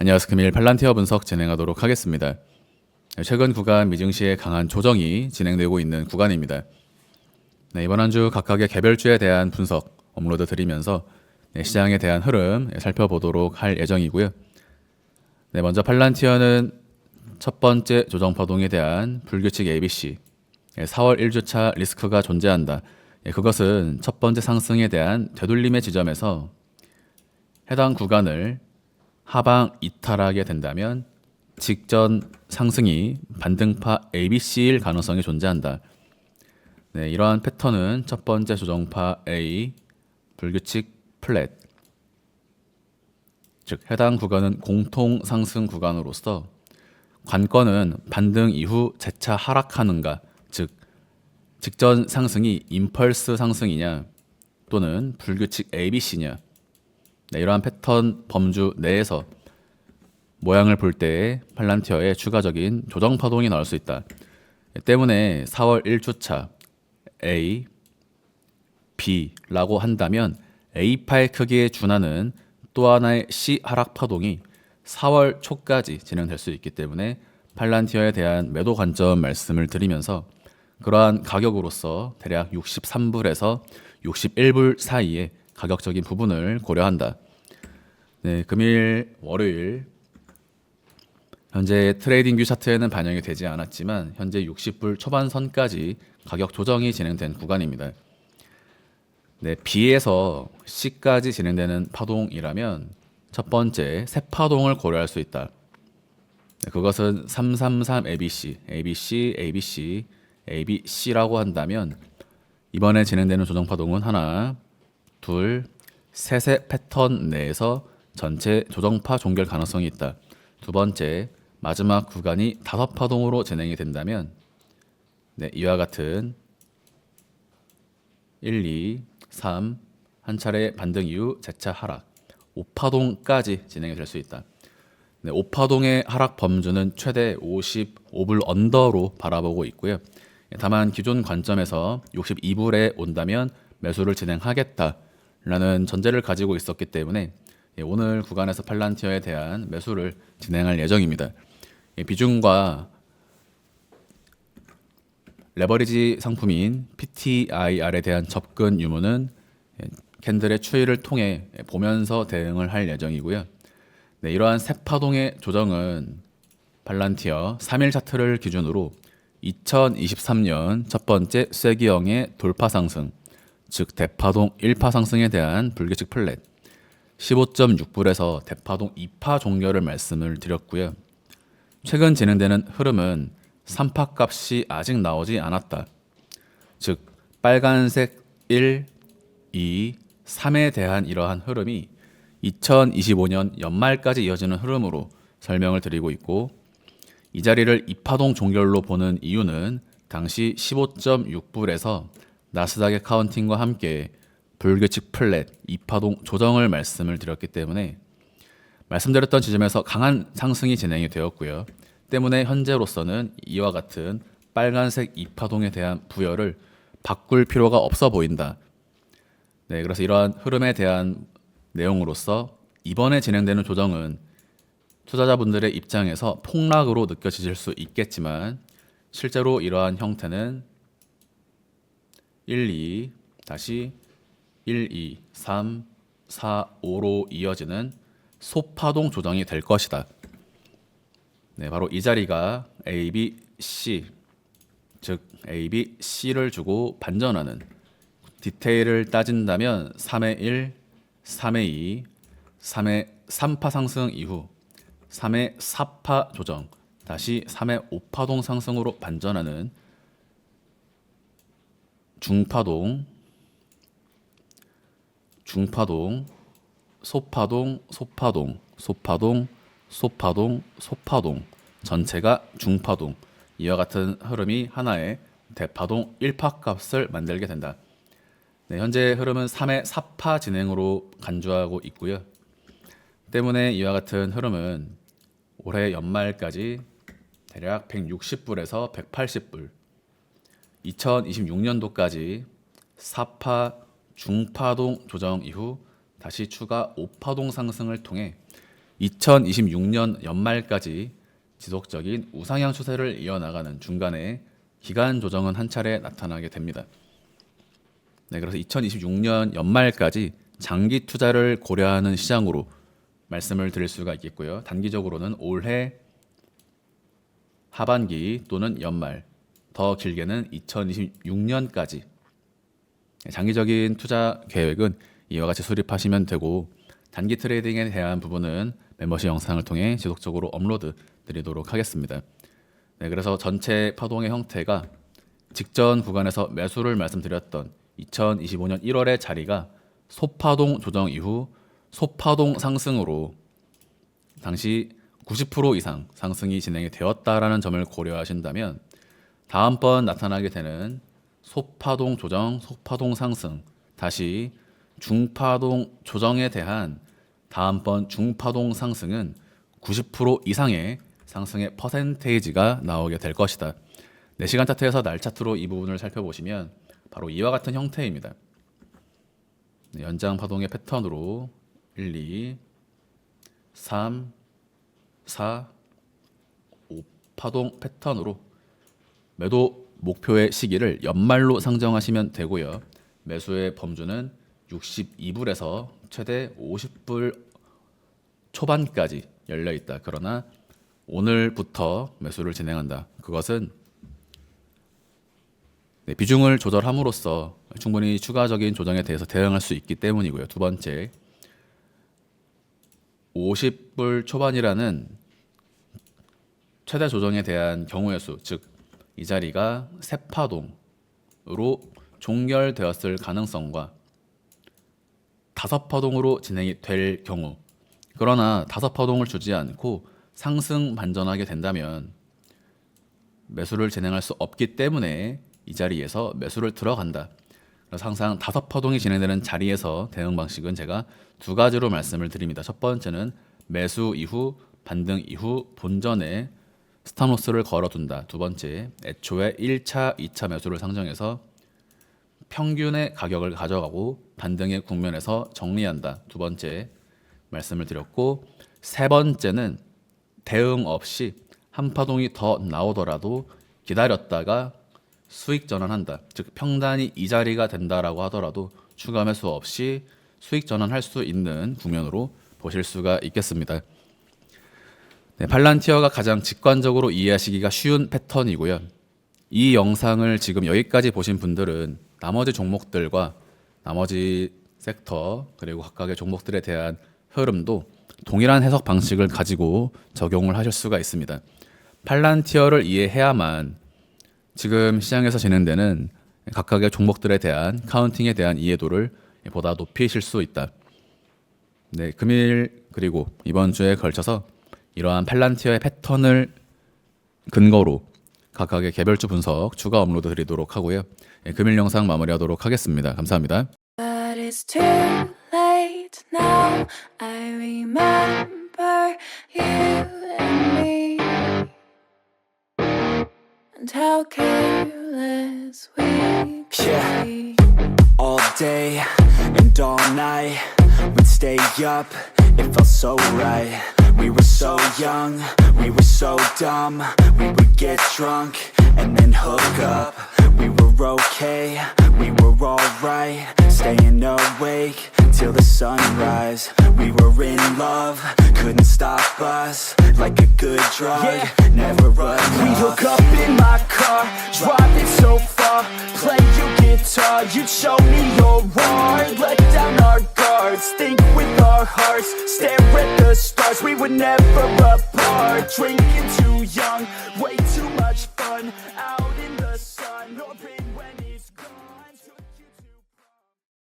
안녕하세요. 금일 팔란티어 분석 진행하도록 하겠습니다. 최근 구간 미증시의 강한 조정이 진행되고 있는 구간입니다. 이번 한 주 각각의 개별주에 대한 분석 업로드 드리면서 시장에 대한 흐름 살펴보도록 할 예정이고요. 먼저 팔란티어는 첫 번째 조정 파동에 대한 불규칙 ABC 4월 1주차 리스크가 존재한다. 그것은 첫 번째 상승에 대한 되돌림의 지점에서 해당 구간을 하방 이탈하게 된다면 직전 상승이 반등파 ABC일 가능성이 존재한다. 이러한 패턴은 첫 번째 조정파 A, 불규칙 플랫, 즉 해당 구간은 공통 상승 구간으로서 관건은 반등 이후 재차 하락하는가, 즉 직전 상승이 임펄스 상승이냐 또는 불규칙 ABC냐, 이러한 패턴 범주 내에서 모양을 볼 때에 팔란티어의 추가적인 조정 파동이 나올 수 있다. 때문에 4월 1주차 A, B라고 한다면 A파의 크기에 준하는 또 하나의 C 하락 파동이 4월 초까지 진행될 수 있기 때문에 팔란티어에 대한 매도 관점 말씀을 드리면서 그러한 가격으로서 대략 63불에서 61불 사이에 가격적인 부분을 고려한다. 금일, 월요일 현재 트레이딩 뷰 차트에는 반영이 되지 않았지만 현재 60불 초반선까지 가격 조정이 진행된 구간입니다. B에서 C까지 진행되는 파동이라면 첫 번째 새 파동을 고려할 수 있다. 그것은 333 ABC, ABC, ABC, ABC라고 한다면 이번에 진행되는 조정 파동은 하나, 둘, 셋의 패턴 내에서 전체 조정파 종결 가능성이 있다. 두 번째, 마지막 구간이 5파동으로 진행이 된다면 이와 같은 1, 2, 3 한 차례 반등 이후 재차 하락 5파동까지 진행이 될 수 있다. 5파동의 하락 범주는 최대 55불 언더로 바라보고 있고요. 다만 기존 관점에서 62불에 온다면 매수를 진행하겠다라는 전제를 가지고 있었기 때문에 오늘 구간에서 팔란티어에 대한 매수를 진행할 예정입니다. 비중과 레버리지 상품인 PTIR에 대한 접근 유무는 캔들의 추이를 통해 보면서 대응을 할 예정이고요. 이러한 새 파동의 조정은 팔란티어 3일 차트를 기준으로 2023년 첫 번째 쐐기형의 돌파 상승, 즉 대파동 1파 상승에 대한 불규칙 플랫 15.6불에서 대파동 2파 종결을 말씀을 드렸고요. 최근 진행되는 흐름은 3파 값이 아직 나오지 않았다. 즉 빨간색 1, 2, 3에 대한 이러한 흐름이 2025년 연말까지 이어지는 흐름으로 설명을 드리고 있고 이 자리를 2파동 종결로 보는 이유는 당시 15.6불에서 나스닥의 카운팅과 함께 불규칙 플랫 2파동 조정을 말씀을 드렸기 때문에 말씀드렸던 지점에서 강한 상승이 진행이 되었고요. 때문에 현재로서는 이와 같은 빨간색 2파동에 대한 부여를 바꿀 필요가 없어 보인다. 그래서 이러한 흐름에 대한 내용으로서 이번에 진행되는 조정은 투자자분들의 입장에서 폭락으로 느껴지실 수 있겠지만 실제로 이러한 형태는 1, 2, 다시 1, 2, 3, 4, 5로 이어지는 소파동 조정이 될 것이다. 바로 이 자리가 A, B, C, 즉 A, B, C를 주고 반전하는 디테일을 따진다면 3의 1, 3의 2, 3의 3파 상승 이후 3의 4파 조정, 다시 3의 5파동 상승으로 반전하는 중파동, 소파동, 소파동, 소파동, 소파동, 소파동, 전체가 중파동, 이와 같은 흐름이 하나의 대파동 1파 값을 만들게 된다. 현재 흐름은 3의 4파 진행으로 간주하고 있고요. 때문에 이와 같은 흐름은 올해 연말까지 대략 160불에서 180불, 2026년도까지 4파 중파동 조정 이후 다시 추가 5파동 상승을 통해 2026년 연말까지 지속적인 우상향 추세를 이어나가는 중간에 기간 조정은 한 차례 나타나게 됩니다. 네, 그래서 2026년 연말까지 장기 투자를 고려하는 시장으로 말씀을 드릴 수가 있겠고요. 단기적으로는 올해 하반기 또는 연말, 더 길게는 2026년까지 장기적인 투자 계획은 이와 같이 수립하시면 되고, 단기 트레이딩에 대한 부분은 멤버십 영상을 통해 지속적으로 업로드 드리도록 하겠습니다. 네, 그래서 전체 파동의 형태가 직전 구간에서 매수를 말씀드렸던 2025년 1월의 자리가 소파동 조정 이후 소파동 상승으로 당시 90% 이상 상승이 진행이 되었다라는 점을 고려하신다면, 다음번 나타나게 되는 소파동 조정, 소파동 상승, 다시 중파동 조정에 대한 다음번 중파동 상승은 90% 이상의 상승의 퍼센테이지가 나오게 될 것이다. 4시간 차트에서 날 차트로 이 부분을 살펴보시면 바로 이와 같은 형태입니다. 연장 파동의 패턴으로 1, 2, 3, 4, 5 파동 패턴으로 매도 목표의 시기를 연말로 상정하시면 되고요. 매수의 범주는 62불에서 최대 50불 초반까지 열려 있다. 그러나 오늘부터 매수를 진행한다. 그것은 비중을 조절함으로써 충분히 추가적인 조정에 대해서 대응할 수 있기 때문이고요. 두 번째, 50불 초반이라는 최대 조정에 대한 경우의 수, 즉 이 자리가 세 파동으로 종결되었을 가능성과 5파동으로 진행이 될 경우, 그러나 5파동을 주지 않고 상승 반전하게 된다면 매수를 진행할 수 없기 때문에 이 자리에서 매수를 들어간다. 그래서 항상 5파동이 진행되는 자리에서 대응 방식은 제가 두 가지로 말씀을 드립니다. 첫 번째는 매수 이후 반등 이후 본전에 스탑로스를 걸어둔다. 두 번째, 애초에 1차, 2차 매수를 상정해서 평균의 가격을 가져가고 반등의 국면에서 정리한다. 두 번째 말씀을 드렸고, 세 번째는 대응 없이 한 파동이 더 나오더라도 기다렸다가 수익 전환한다. 즉 평단이 이 자리가 된다라고 하더라도 추가 매수 없이 수익 전환할 수 있는 국면으로 보실 수가 있겠습니다. 네, 팔란티어가 가장 직관적으로 이해하시기가 쉬운 패턴이고요. 이 영상을 지금 여기까지 보신 분들은 나머지 종목들과 나머지 섹터 그리고 각각의 종목들에 대한 흐름도 동일한 해석 방식을 가지고 적용을 하실 수가 있습니다. 팔란티어를 이해해야만 지금 시장에서 진행되는 각각의 종목들에 대한 카운팅에 대한 이해도를 보다 높이실 수 있다. 네, 금일 그리고 이번 주에 걸쳐서 이러한 팔란티어의 패턴을 근거로 각각의 개별주 분석 추가 업로드 드리도록 하고요. 네, 금일 영상 마무리하도록 하겠습니다. 감사합니다. But it's too late now. I remember you and me, and how careless we could be. All day and all night, we'd stay up, it felt so right. We were so young, we were so dumb. We would get drunk and then hook up. We were okay, we were alright. Staying awake till the sunrise. We were in love, couldn't stop us. Like a good drug, never enough. We hook up in my car, driving so far. Play your guitar, you'd show me your art. Let down our guards, think with our hearts. Stare at the stars, we were never apart. Drinking too young,